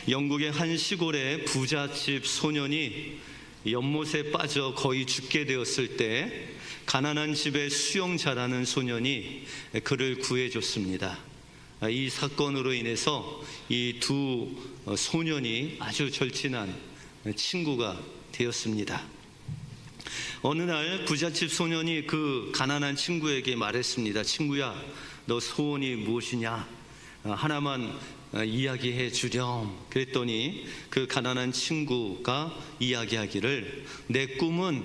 영국의 한 시골의 부잣집 소년이 연못에 빠져 거의 죽게 되었을 때 가난한 집의 수영 잘하는 소년이 그를 구해줬습니다. 이 사건으로 인해서 이 두 소년이 아주 절친한 친구가 되었습니다. 어느 날 부잣집 소년이 그 가난한 친구에게 말했습니다. 친구야, 너 소원이 무엇이냐? 하나만 이야기해 주렴. 그랬더니 그 가난한 친구가 이야기하기를, 내 꿈은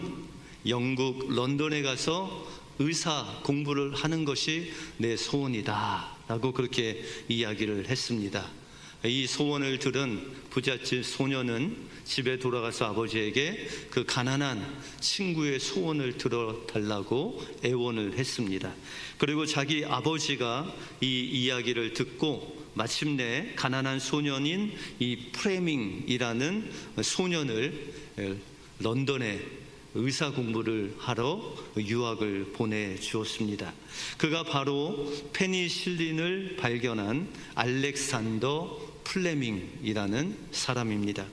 영국 런던에 가서 의사 공부를 하는 것이 내 소원이다 라고 그렇게 이야기를 했습니다. 이 소원을 들은 부잣집 소년은 집에 돌아가서 아버지에게 그 가난한 친구의 소원을 들어달라고 애원을 했습니다. 그리고 자기 아버지가 이 이야기를 듣고 마침내 가난한 소년인 이 프레밍이라는 소년을 런던에 의사 공부를 하러 유학을 보내주었습니다. 그가 바로 페니실린을 발견한 알렉산더 플레밍이라는 사람입니다.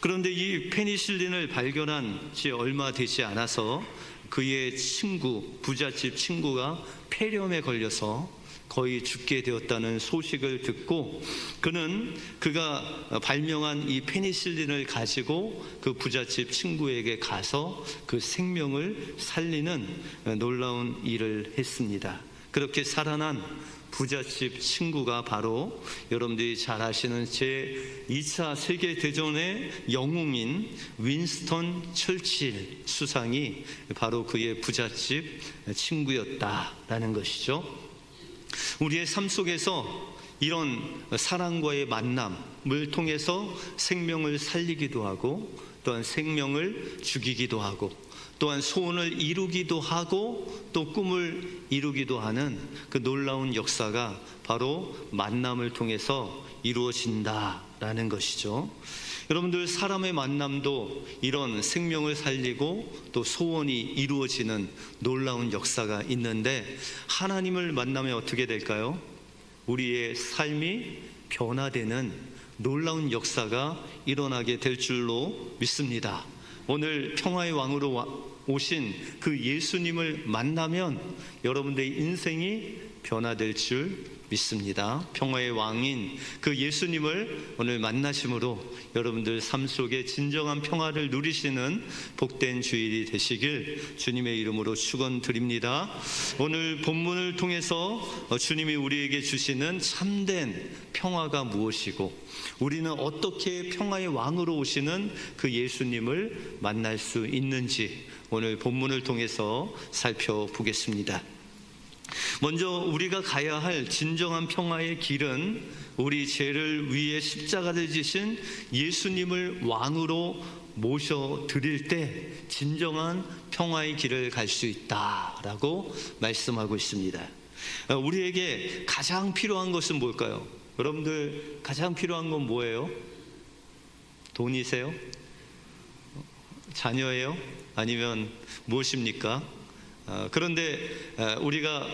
그런데 이 페니실린을 발견한 지 얼마 되지 않아서 그의 친구, 부잣집 친구가 폐렴에 걸려서 거의 죽게 되었다는 소식을 듣고 그가 발명한 이 페니실린을 가지고 그 부잣집 친구에게 가서 그 생명을 살리는 놀라운 일을 했습니다. 그렇게 살아난 부잣집 친구가 바로 여러분들이 잘 아시는 제2차 세계대전의 영웅인 윈스턴 처칠 수상이 바로 그의 부잣집 친구였다라는 것이죠. 우리의 삶 속에서 이런 사랑과의 만남을 통해서 생명을 살리기도 하고 또한 생명을 죽이기도 하고 또한 소원을 이루기도 하고 또 꿈을 이루기도 하는 그 놀라운 역사가 바로 만남을 통해서 이루어진다라는 것이죠. 여러분들, 사람의 만남도 이런 생명을 살리고 또 소원이 이루어지는 놀라운 역사가 있는데, 하나님을 만나면 어떻게 될까요? 우리의 삶이 변화되는 놀라운 역사가 일어나게 될 줄로 믿습니다. 오늘 평화의 왕으로 오신 그 예수님을 만나면 여러분들의 인생이 변화될 줄 믿습니다. 평화의 왕인 그 예수님을 오늘 만나심으로 여러분들 삶 속에 진정한 평화를 누리시는 복된 주일이 되시길 주님의 이름으로 축원드립니다. 오늘 본문을 통해서 주님이 우리에게 주시는 참된 평화가 무엇이고 우리는 어떻게 평화의 왕으로 오시는 그 예수님을 만날 수 있는지 오늘 본문을 통해서 살펴보겠습니다. 먼저 우리가 가야 할 진정한 평화의 길은 우리 죄를 위해 십자가를 지신 예수님을 왕으로 모셔드릴 때 진정한 평화의 길을 갈 수 있다라고 말씀하고 있습니다. 우리에게 가장 필요한 것은 뭘까요? 여러분들, 가장 필요한 건 뭐예요? 돈이세요? 자녀예요? 아니면 무엇입니까? 그런데 우리가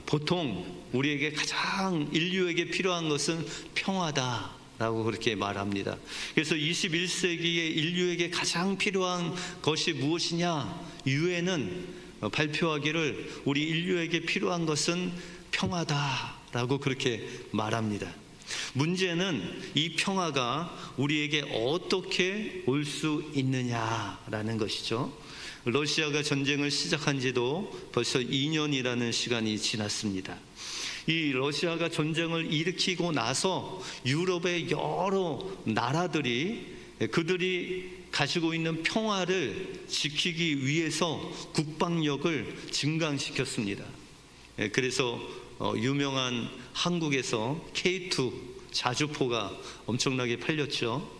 보통 우리에게 가장 인류에게 필요한 것은 평화다라고 그렇게 말합니다. 그래서 21세기의 인류에게 가장 필요한 것이 무엇이냐? 유엔은 발표하기를 우리 인류에게 필요한 것은 평화다라고 그렇게 말합니다. 문제는 이 평화가 우리에게 어떻게 올 수 있느냐라는 것이죠. 러시아가 전쟁을 시작한 지도 벌써 2년이라는 시간이 지났습니다. 이 러시아가 전쟁을 일으키고 나서 유럽의 여러 나라들이 그들이 가지고 있는 평화를 지키기 위해서 국방력을 증강시켰습니다. 그래서 유명한 한국에서 K2 자주포가 엄청나게 팔렸죠.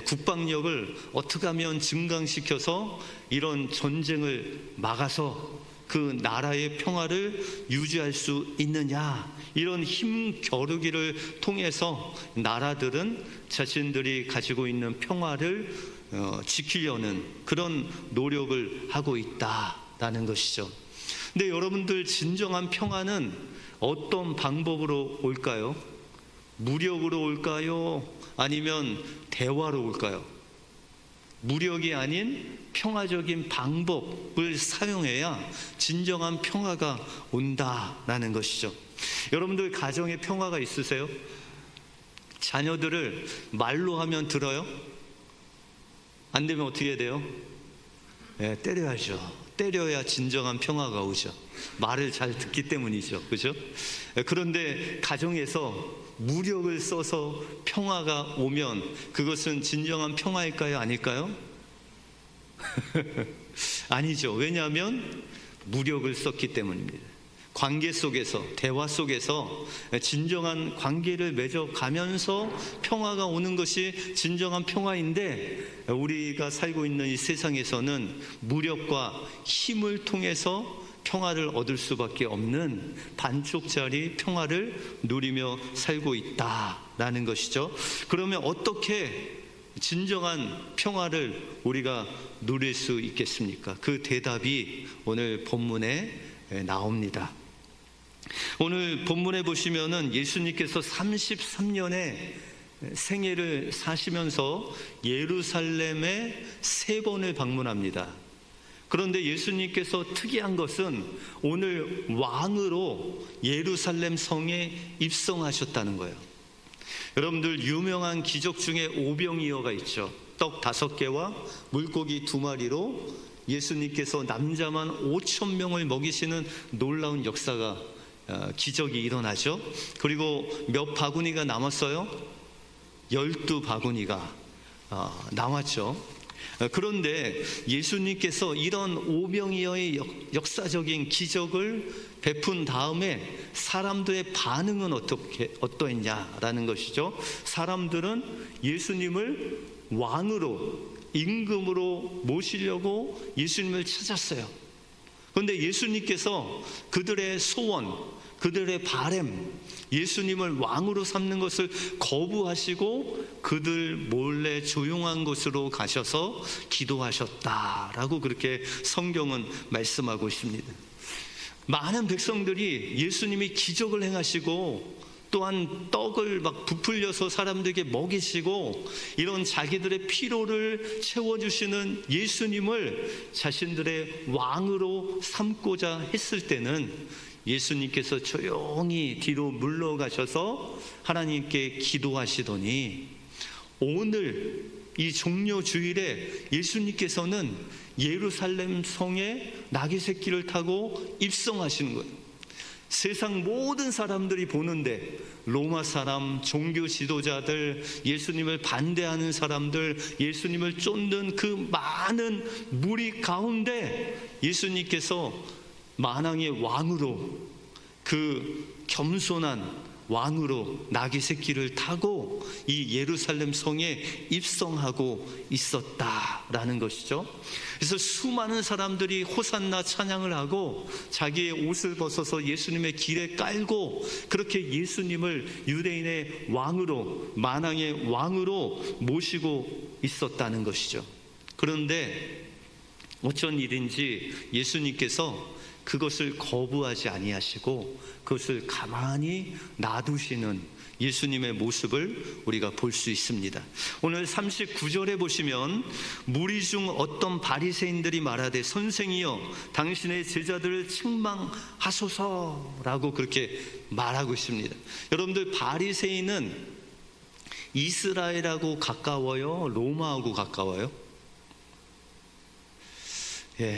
국방력을 어떻게 하면 증강시켜서 이런 전쟁을 막아서 그 나라의 평화를 유지할 수 있느냐, 이런 힘 겨루기를 통해서 나라들은 자신들이 가지고 있는 평화를 지키려는 그런 노력을 하고 있다라는 것이죠. 근데 여러분들, 진정한 평화는 어떤 방법으로 올까요? 무력으로 올까요? 아니면 대화로 올까요? 무력이 아닌 평화적인 방법을 사용해야 진정한 평화가 온다라는 것이죠. 여러분들 가정에 평화가 있으세요? 자녀들을 말로 하면 들어요? 안 되면 어떻게 해야 돼요? 네, 때려야죠. 때려야 진정한 평화가 오죠. 말을 잘 듣기 때문이죠. 그죠? 그런데 가정에서 무력을 써서 평화가 오면 그것은 진정한 평화일까요? 아닐까요? 아니죠. 왜냐하면 무력을 썼기 때문입니다. 관계 속에서, 대화 속에서 진정한 관계를 맺어가면서 평화가 오는 것이 진정한 평화인데, 우리가 살고 있는 이 세상에서는 무력과 힘을 통해서 평화를 얻을 수밖에 없는 반쪽짜리 평화를 누리며 살고 있다라는 것이죠. 그러면 어떻게 진정한 평화를 우리가 누릴 수 있겠습니까? 그 대답이 오늘 본문에 나옵니다. 오늘 본문에 보시면은 예수님께서 33년의 생애를 사시면서 예루살렘에 3번을 방문합니다. 그런데 예수님께서 특이한 것은 오늘 왕으로 예루살렘 성에 입성하셨다는 거예요. 여러분들 유명한 기적 중에 오병이어가 있죠. 떡 5개와 물고기 2마리로 예수님께서 남자만 5,000명을 먹이시는 놀라운 역사가 기적이 일어나죠. 그리고 몇 바구니가 남았어요? 12바구니가 나왔죠. 그런데 예수님께서 이런 오병이어의 역사적인 기적을 베푼 다음에 사람들의 반응은 어떠했냐라는 것이죠. 사람들은 예수님을 왕으로, 임금으로 모시려고 예수님을 찾았어요. 그런데 예수님께서 그들의 소원, 그들의 바램, 예수님을 왕으로 삼는 것을 거부하시고 그들 몰래 조용한 곳으로 가셔서 기도하셨다라고 그렇게 성경은 말씀하고 있습니다. 많은 백성들이 예수님이 기적을 행하시고 또한 떡을 막 부풀려서 사람들에게 먹이시고 이런 자기들의 피로를 채워주시는 예수님을 자신들의 왕으로 삼고자 했을 때는 예수님께서 조용히 뒤로 물러가셔서 하나님께 기도하시더니 오늘 이 종려 주일에 예수님께서는 예루살렘 성에 나귀 새끼를 타고 입성하시는 거예요. 세상 모든 사람들이 보는데 로마 사람, 종교 지도자들, 예수님을 반대하는 사람들, 예수님을 쫓는 그 많은 무리 가운데 예수님께서 만왕의 왕으로, 그 겸손한 왕으로 나귀 새끼를 타고 이 예루살렘 성에 입성하고 있었다라는 것이죠. 그래서 수많은 사람들이 호산나 찬양을 하고 자기의 옷을 벗어서 예수님의 길에 깔고 그렇게 예수님을 유대인의 왕으로, 만왕의 왕으로 모시고 있었다는 것이죠. 그런데 어쩐 일인지 예수님께서 그것을 거부하지 아니하시고 그것을 가만히 놔두시는 예수님의 모습을 우리가 볼 수 있습니다. 오늘 39절에 보시면 무리 중 어떤 바리새인들이 말하되 선생이여 당신의 제자들을 책망하소서라고 그렇게 말하고 있습니다. 여러분들 바리새인은 이스라엘하고 가까워요? 로마하고 가까워요?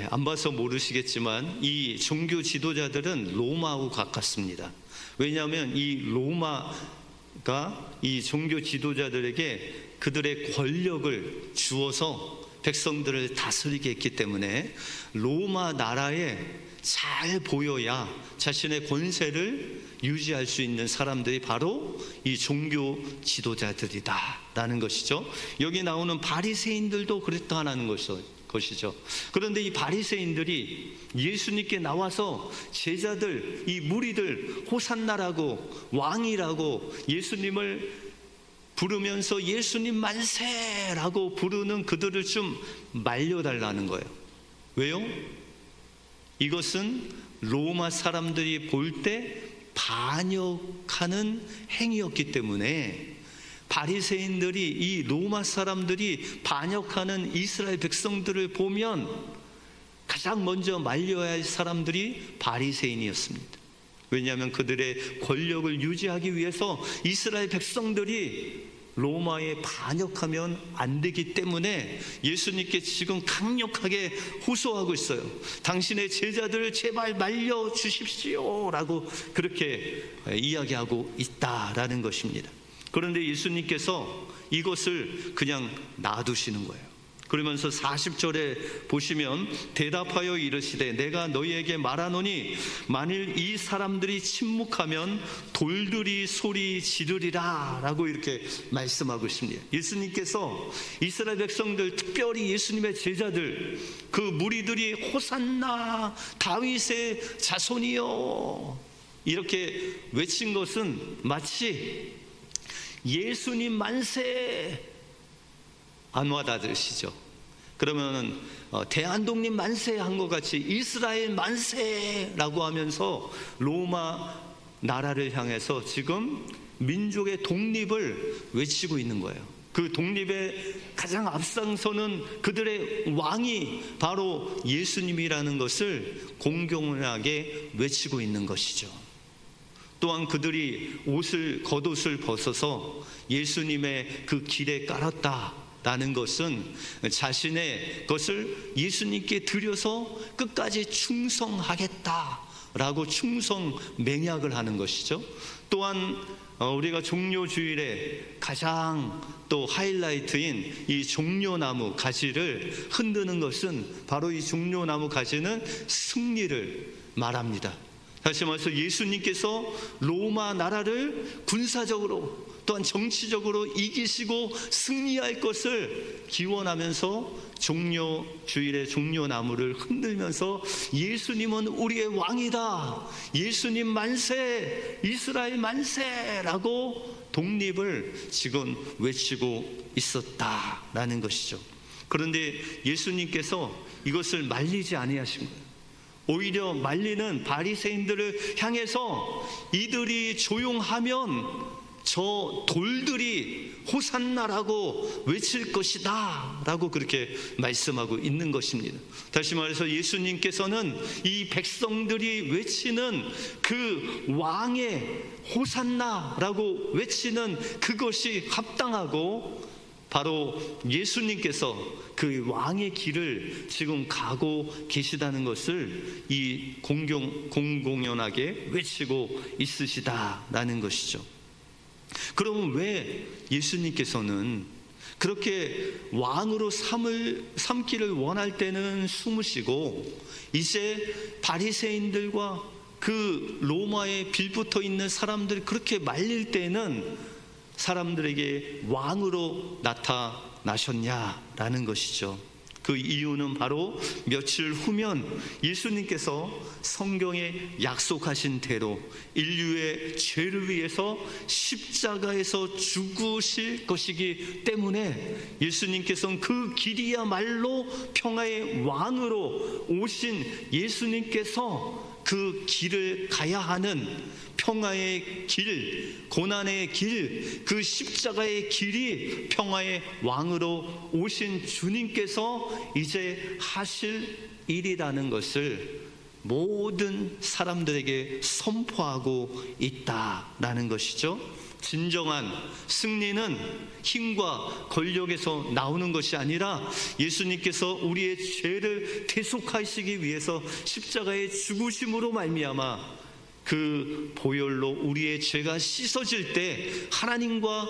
안 봐서 모르시겠지만 이 종교 지도자들은 로마하고 가깝습니다. 왜냐하면 이 로마가 이 종교 지도자들에게 그들의 권력을 주어서 백성들을 다스리게 했기 때문에 로마 나라에 잘 보여야 자신의 권세를 유지할 수 있는 사람들이 바로 이 종교 지도자들이다라는 것이죠. 여기 나오는 바리새인들도 그랬다는 것이죠. 그런데 이 바리새인들이 예수님께 나와서 제자들, 이 무리들 호산나라고 왕이라고 예수님을 부르면서 예수님 만세라고 부르는 그들을 좀 말려달라는 거예요. 왜요? 이것은 로마 사람들이 볼 때 반역하는 행위였기 때문에 바리새인들이, 이 로마 사람들이 반역하는 이스라엘 백성들을 보면 가장 먼저 말려야 할 사람들이 바리새인이었습니다. 왜냐하면 그들의 권력을 유지하기 위해서 이스라엘 백성들이 로마에 반역하면 안 되기 때문에 예수님께 지금 강력하게 호소하고 있어요. 당신의 제자들을 제발 말려 주십시오 라고 그렇게 이야기하고 있다라는 것입니다. 그런데 예수님께서 이것을 그냥 놔두시는 거예요. 그러면서 40절에 보시면 대답하여 이르시되 내가 너희에게 말하노니 만일 이 사람들이 침묵하면 돌들이 소리 지르리라 라고 이렇게 말씀하고 있습니다. 예수님께서 이스라엘 백성들, 특별히 예수님의 제자들, 그 무리들이 호산나 다윗의 자손이여 이렇게 외친 것은 마치 예수님 만세 안 와닿으시죠? 그러면 대한독립 만세 한 것 같이 이스라엘 만세라고 하면서 로마 나라를 향해서 지금 민족의 독립을 외치고 있는 거예요. 그 독립의 가장 앞장서는 그들의 왕이 바로 예수님이라는 것을 공공연하게 외치고 있는 것이죠. 또한 그들이 겉옷을 벗어서 예수님의 그 길에 깔았다라는 것은 자신의 것을 예수님께 드려서 끝까지 충성하겠다라고 충성 맹약을 하는 것이죠. 또한 우리가 종료주일에 가장 또 하이라이트인 이 종려나무 가지를 흔드는 것은 바로 이 종려나무 가지는 승리를 말합니다. 다시 말해서 예수님께서 로마 나라를 군사적으로 또한 정치적으로 이기시고 승리할 것을 기원하면서 종료주일의 종려나무를 흔들면서 예수님은 우리의 왕이다, 예수님 만세, 이스라엘 만세라고 독립을 지금 외치고 있었다라는 것이죠. 그런데 예수님께서 이것을 말리지 아니하신 거예요. 오히려 말리는 바리새인들을 향해서 이들이 조용하면 저 돌들이 호산나라고 외칠 것이다 라고 그렇게 말씀하고 있는 것입니다. 다시 말해서 예수님께서는 이 백성들이 외치는 그 왕의 호산나라고 외치는 그것이 합당하고 바로 예수님께서 그 왕의 길을 지금 가고 계시다는 것을 이 공공연하게 외치고 있으시다라는 것이죠. 그러면 왜 예수님께서는 그렇게 왕으로 삼기를 원할 때는 숨으시고 이제 바리새인들과 그 로마에 빌붙어 있는 사람들이 그렇게 말릴 때는 사람들에게 왕으로 나타나셨냐라는 것이죠. 그 이유는 바로 며칠 후면 예수님께서 성경에 약속하신 대로 인류의 죄를 위해서 십자가에서 죽으실 것이기 때문에 예수님께서는 그 길이야말로 평화의 왕으로 오신 예수님께서 그 길을 가야 하는 평화의 길, 고난의 길, 그 십자가의 길이 평화의 왕으로 오신 주님께서 이제 하실 일이라는 것을 모든 사람들에게 선포하고 있다라는 것이죠. 진정한 승리는 힘과 권력에서 나오는 것이 아니라 예수님께서 우리의 죄를 대속하시기 위해서 십자가의 죽으심으로 말미암아 그 보혈로 우리의 죄가 씻어질 때 하나님과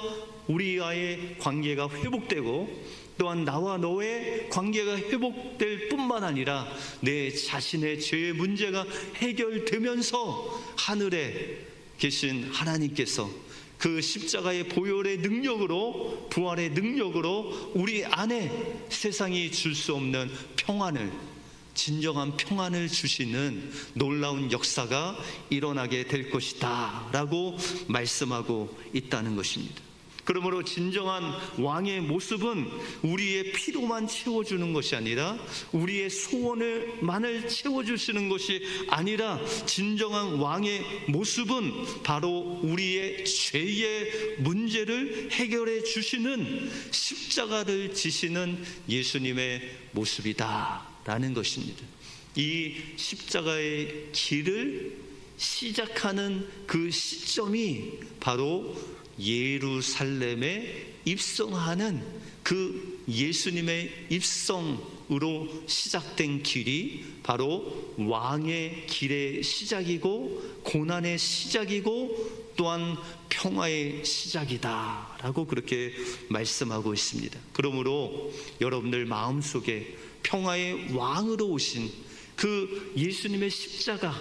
우리와의 관계가 회복되고 또한 나와 너의 관계가 회복될 뿐만 아니라 내 자신의 죄의 문제가 해결되면서 하늘에 계신 하나님께서 그 십자가의 보혈의 능력으로, 부활의 능력으로 우리 안에 세상이 줄 수 없는 평안을, 진정한 평안을 주시는 놀라운 역사가 일어나게 될 것이다 라고 말씀하고 있다는 것입니다. 그러므로 진정한 왕의 모습은 우리의 필요만 채워주는 것이 아니라 우리의 소원을만을 채워주시는 것이 아니라 진정한 왕의 모습은 바로 우리의 죄의 문제를 해결해 주시는 십자가를 지시는 예수님의 모습이다라는 것입니다. 이 십자가의 길을 시작하는 그 시점이 바로 예루살렘에 입성하는 그 예수님의 입성으로 시작된 길이 바로 왕의 길의 시작이고 고난의 시작이고 또한 평화의 시작이다라고 그렇게 말씀하고 있습니다. 그러므로 여러분들 마음속에 평화의 왕으로 오신 그 예수님의 십자가,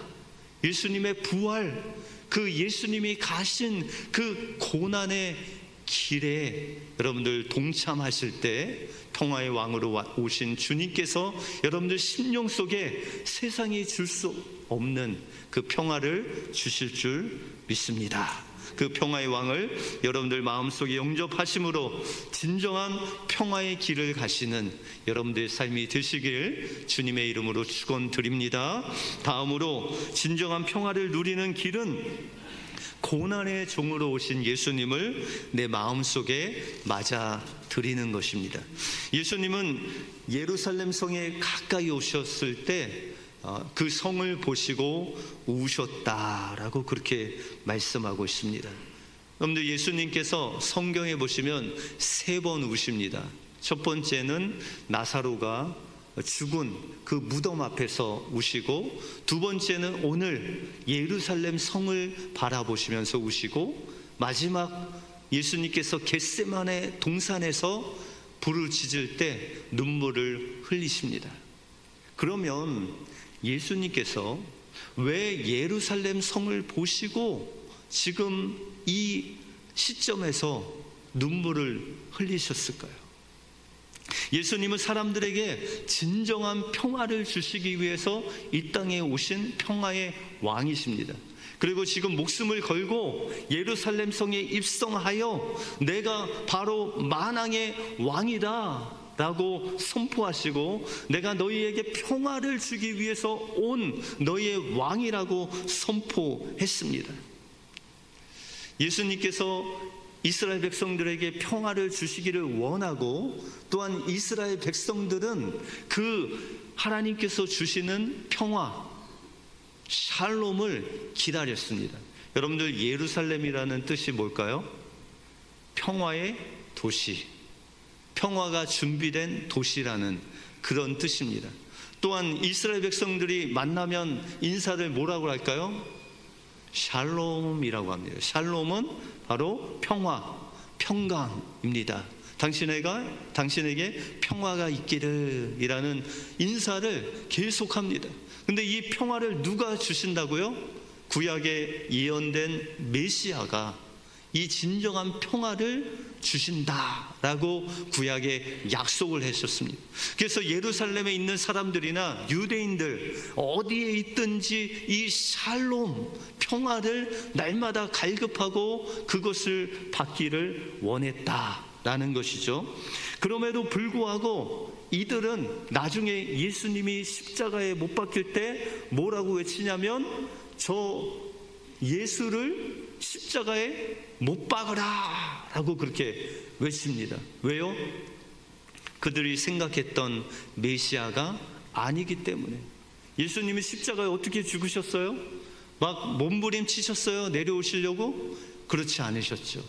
예수님의 부활, 그 예수님이 가신 그 고난의 길에 여러분들 동참하실 때 평화의 왕으로 오신 주님께서 여러분들 심령 속에 세상이 줄 수 없는 그 평화를 주실 줄 믿습니다. 그 평화의 왕을 여러분들 마음속에 영접하심으로 진정한 평화의 길을 가시는 여러분들의 삶이 되시길 주님의 이름으로 축원드립니다. 다음으로 진정한 평화를 누리는 길은 고난의 종으로 오신 예수님을 내 마음속에 맞아 드리는 것입니다. 예수님은 예루살렘 성에 가까이 오셨을 때 그 성을 보시고 우셨다라고 그렇게 말씀하고 있습니다. 여러분들 예수님께서 성경에 보시면 3번 우십니다. 첫 번째는 나사로가 죽은 그 무덤 앞에서 우시고, 두 번째는 오늘 예루살렘 성을 바라보시면서 우시고, 마지막 예수님께서 겟세마네 동산에서 부르짖을 때 눈물을 흘리십니다. 그러면 예수님께서 왜 예루살렘 성을 보시고 지금 이 시점에서 눈물을 흘리셨을까요? 예수님은 사람들에게 진정한 평화를 주시기 위해서 이 땅에 오신 평화의 왕이십니다. 그리고 지금 목숨을 걸고 예루살렘 성에 입성하여 내가 바로 만왕의 왕이다 라고 선포하시고, 내가 너희에게 평화를 주기 위해서 온 너희의 왕이라고 선포했습니다. 예수님께서 이스라엘 백성들에게 평화를 주시기를 원하고, 또한 이스라엘 백성들은 그 하나님께서 주시는 평화, 샬롬을 기다렸습니다. 여러분들 예루살렘이라는 뜻이 뭘까요? 평화의 도시, 평화가 준비된 도시라는 그런 뜻입니다. 또한 이스라엘 백성들이 만나면 인사를 뭐라고 할까요? 샬롬이라고 합니다. 샬롬은 바로 평화, 평강입니다. 당신에게 평화가 있기를 이라는 인사를 계속합니다. 근데 이 평화를 누가 주신다고요? 구약에 예언된 메시아가 이 진정한 평화를 주신다라고 구약에 약속을 했었습니다. 그래서 예루살렘에 있는 사람들이나 유대인들 어디에 있든지 이 샬롬, 평화를 날마다 갈급하고 그것을 받기를 원했다라는 것이죠. 그럼에도 불구하고 이들은 나중에 예수님이 십자가에 못 박힐 때 뭐라고 외치냐면, 저 예수를 십자가에 못 박으라 라고 그렇게 외칩니다. 왜요? 그들이 생각했던 메시아가 아니기 때문에. 예수님이 십자가에 어떻게 죽으셨어요? 막 몸부림치셨어요? 내려오시려고? 그렇지 않으셨죠.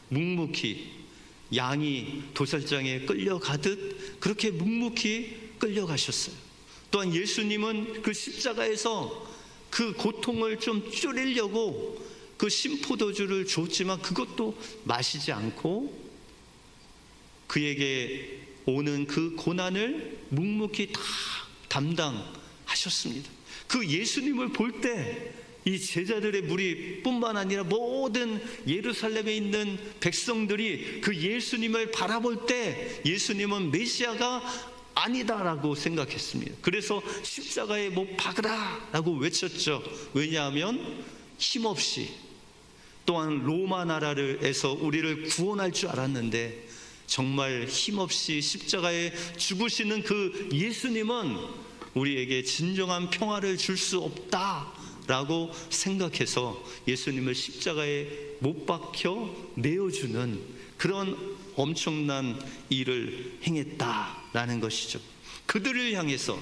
묵묵히 양이 도살장에 끌려가듯 그렇게 묵묵히 끌려가셨어요. 또한 예수님은 그 십자가에서 그 고통을 좀 줄이려고 그 신포도주를 줬지만 그것도 마시지 않고 그에게 오는 그 고난을 묵묵히 다 담당하셨습니다. 그 예수님을 볼 때 이 제자들의 무리 뿐만 아니라 모든 예루살렘에 있는 백성들이 그 예수님을 바라볼 때 예수님은 메시아가 아니다라고 생각했습니다. 그래서 십자가에 못 박으라 라고 외쳤죠. 왜냐하면 힘없이, 또한 로마 나라에서 우리를 구원할 줄 알았는데 정말 힘없이 십자가에 죽으시는 그 예수님은 우리에게 진정한 평화를 줄 수 없다라고 생각해서 예수님을 십자가에 못 박혀 내어주는 그런 엄청난 일을 행했다라는 것이죠. 그들을 향해서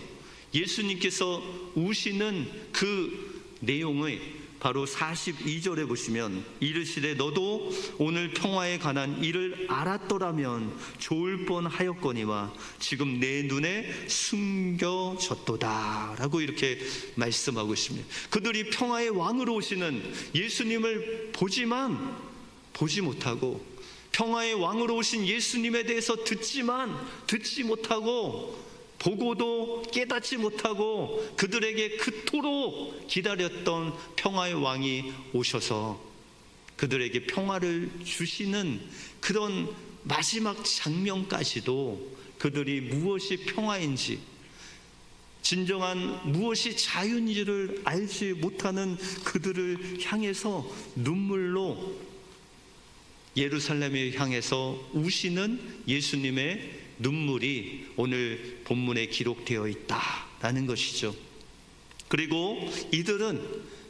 예수님께서 우시는 그 내용의 바로 42절에 보시면 이르시되 너도 오늘 평화에 관한 일을 알았더라면 좋을 뻔하였거니와 지금 내 눈에 숨겨졌도다 라고 이렇게 말씀하고 있습니다. 그들이 평화의 왕으로 오시는 예수님을 보지만 보지 못하고 평화의 왕으로 오신 예수님에 대해서 듣지 못하고 보고도 깨닫지 못하고 그들에게 그토록 기다렸던 평화의 왕이 오셔서 그들에게 평화를 주시는 그런 마지막 장면까지도 그들이 무엇이 평화인지 진정한 무엇이 자유인지를 알지 못하는 그들을 향해서 눈물로 예루살렘을 향해서 우시는 예수님의 눈물이 오늘 본문에 기록되어 있다라는 것이죠. 그리고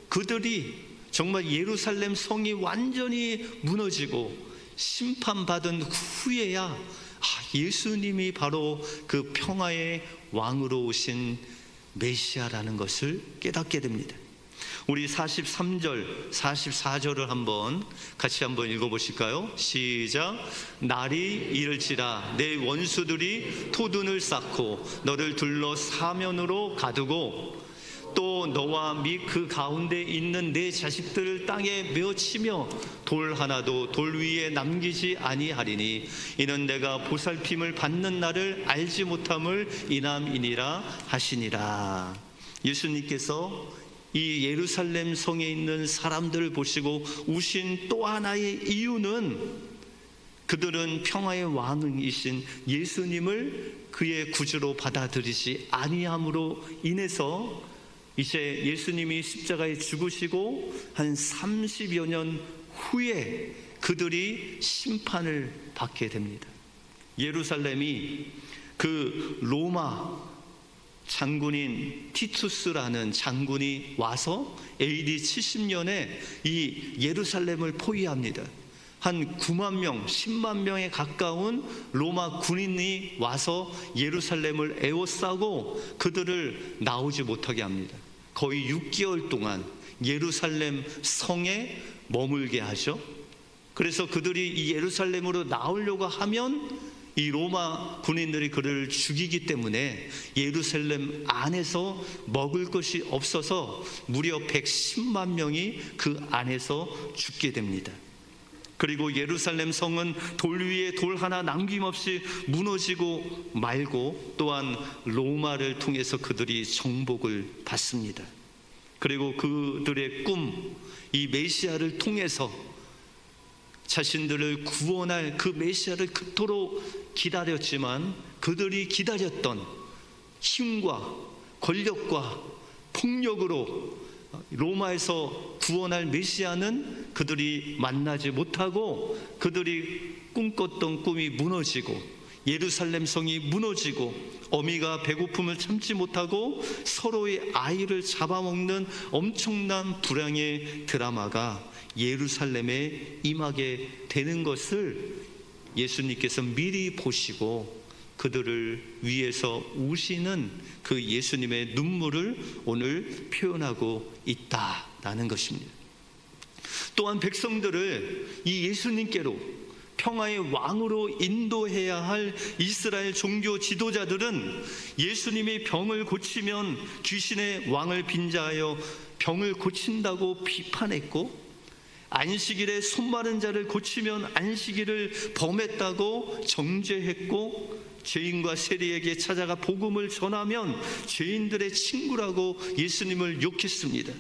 그들이 정말 예루살렘 성이 완전히 무너지고 심판받은 후에야 예수님이 바로 그 평화의 왕으로 오신 메시아라는 것을 깨닫게 됩니다. 우리 43절, 44절을 같이 한번 읽어보실까요? 시작. 날이 이를지라 내 원수들이 토둔을 쌓고 너를 둘러 사면으로 가두고 또 너와 및 그 가운데 있는 내 자식들을 땅에 메어치며 돌 하나도 돌 위에 남기지 아니하리니 이는 내가 보살핌을 받는 날을 알지 못함을 인함이니라 하시니라. 예수님께서 이 예루살렘 성에 있는 사람들을 보시고 우신 또 하나의 이유는 그들은 평화의 왕이신 예수님을 그의 구주로 받아들이지 아니함으로 인해서 이제 예수님이 십자가에 죽으시고 한 30여 년 후에 그들이 심판을 받게 됩니다. 예루살렘이 그 로마 장군인 티투스라는 장군이 와서 AD 70년에 이 예루살렘을 포위합니다. 한 9만 명, 10만 명에 가까운 로마 군인이 와서 예루살렘을 에워싸고 그들을 나오지 못하게 합니다. 거의 6개월 동안 예루살렘 성에 머물게 하죠. 그래서 그들이 이 예루살렘으로 나오려고 하면 이 로마 군인들이 그를 죽이기 때문에 예루살렘 안에서 먹을 것이 없어서 무려 110만 명이 그 안에서 죽게 됩니다. 그리고 예루살렘 성은 돌 위에 돌 하나 남김없이 무너지고 말고 또한 로마를 통해서 그들이 정복을 받습니다. 그리고 그들의 꿈, 이 메시아를 통해서 자신들을 구원할 그 메시아를 그토록 기다렸지만 그들이 기다렸던 힘과 권력과 폭력으로 로마에서 구원할 메시아는 그들이 만나지 못하고 그들이 꿈꿨던 꿈이 무너지고 예루살렘 성이 무너지고 어미가 배고픔을 참지 못하고 서로의 아이를 잡아먹는 엄청난 불황의 드라마가 예루살렘에 임하게 되는 것을 예수님께서 미리 보시고 그들을 위해서 우시는 그 예수님의 눈물을 오늘 표현하고 있다라는 것입니다. 또한 백성들을 이 예수님께로 평화의 왕으로 인도해야 할 이스라엘 종교 지도자들은 예수님이 병을 고치면 귀신의 왕을 빈자하여 병을 고친다고 비판했고 안식일에 손마른 자를 고치면 안식일을 범했다고 정죄했고 죄인과 세리에게 찾아가 복음을 전하면 죄인들의 친구라고 예수님을 욕했습니다.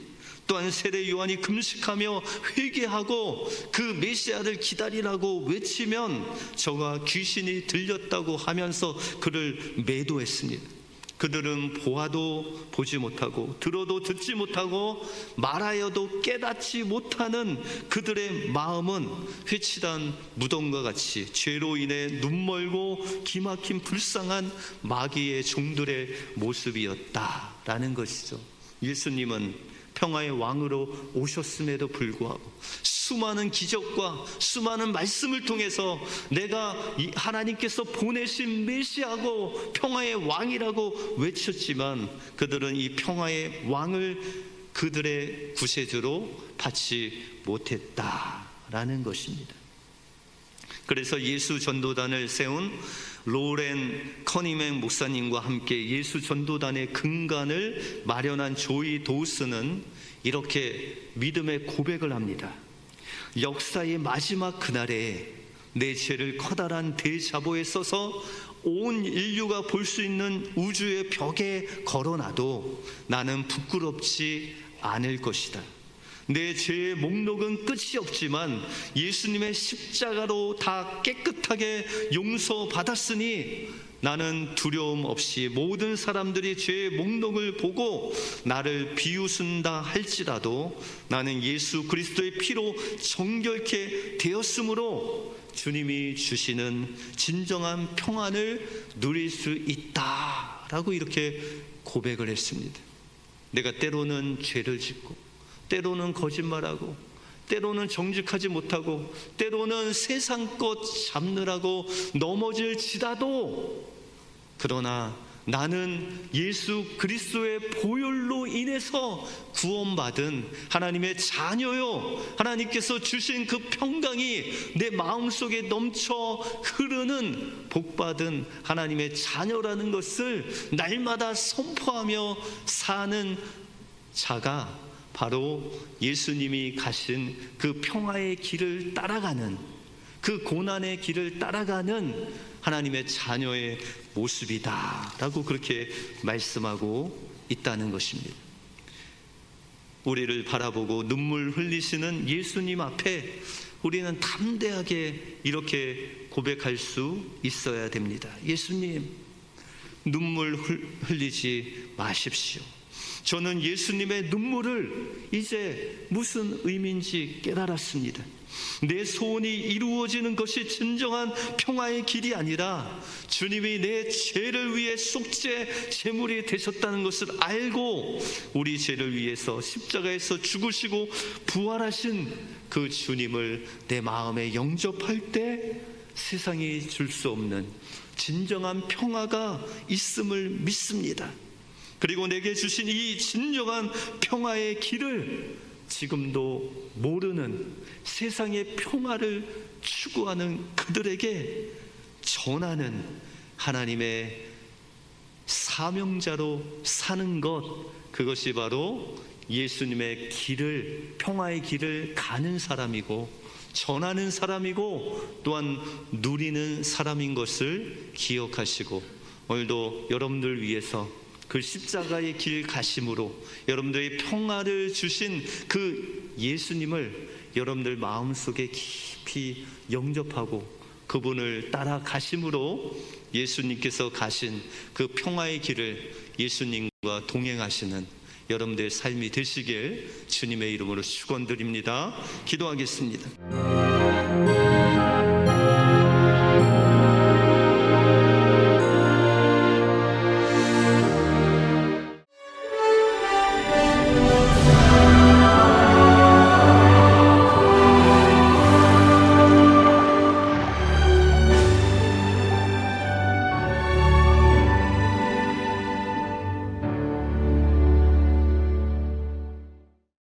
또한 세례 요한이 금식하며 회개하고 그 메시아를 기다리라고 외치면 저가 귀신이 들렸다고 하면서 그를 매도했습니다. 그들은 보아도 보지 못하고 들어도 듣지 못하고 말하여도 깨닫지 못하는 그들의 마음은 회칠한 무덤과 같이 죄로 인해 눈멀고 기막힌 불쌍한 마귀의 종들의 모습이었다라는 것이죠. 예수님은 평화의 왕으로 오셨음에도 불구하고 수많은 기적과 수많은 말씀을 통해서 내가 하나님께서 보내신 메시아고 평화의 왕이라고 외쳤지만 그들은 이 평화의 왕을 그들의 구세주로 받지 못했다라는 것입니다. 그래서 예수 전도단을 세운 로렌 커니맨 목사님과 함께 예수 전도단의 근간을 마련한 조이 도우스는 이렇게 믿음의 고백을 합니다. 역사의 마지막 그날에 내 죄를 커다란 대자보에 써서 온 인류가 볼 수 있는 우주의 벽에 걸어놔도 나는 부끄럽지 않을 것이다. 내 죄의 목록은 끝이 없지만 예수님의 십자가로 다 깨끗하게 용서받았으니 나는 두려움 없이 모든 사람들이 죄의 목록을 보고 나를 비웃는다 할지라도 나는 예수 그리스도의 피로 정결케 되었으므로 주님이 주시는 진정한 평안을 누릴 수 있다라고 이렇게 고백을 했습니다. 내가 때로는 죄를 짓고 때로는 거짓말하고 때로는 정직하지 못하고 때로는 세상 것 잡느라고 넘어질지라도 그러나 나는 예수 그리스도의 보혈로 인해서 구원받은 하나님의 자녀요, 하나님께서 주신 그 평강이 내 마음속에 넘쳐 흐르는 복받은 하나님의 자녀라는 것을 날마다 선포하며 사는 자가 바로 예수님이 가신 그 평화의 길을 따라가는, 그 고난의 길을 따라가는 하나님의 자녀의 모습이다라고 그렇게 말씀하고 있다는 것입니다. 우리를 바라보고 눈물 흘리시는 예수님 앞에 우리는 담대하게 이렇게 고백할 수 있어야 됩니다. 예수님, 눈물 흘리지 마십시오. 저는 예수님의 눈물을 이제 무슨 의미인지 깨달았습니다. 내 소원이 이루어지는 것이 진정한 평화의 길이 아니라 주님이 내 죄를 위해 속죄 제물이 되셨다는 것을 알고 우리 죄를 위해서 십자가에서 죽으시고 부활하신 그 주님을 내 마음에 영접할 때 세상이 줄 수 없는 진정한 평화가 있음을 믿습니다. 그리고 내게 주신 이 진정한 평화의 길을 지금도 모르는 세상의 평화를 추구하는 그들에게 전하는 하나님의 사명자로 사는 것, 그것이 바로 예수님의 길을, 평화의 길을 가는 사람이고 전하는 사람이고 또한 누리는 사람인 것을 기억하시고 오늘도 여러분들 위해서 그 십자가의 길 가심으로 여러분들의 평화를 주신 그 예수님을 여러분들 마음속에 깊이 영접하고 그분을 따라가심으로 예수님께서 가신 그 평화의 길을 예수님과 동행하시는 여러분들의 삶이 되시길 주님의 이름으로 축원드립니다. 기도하겠습니다.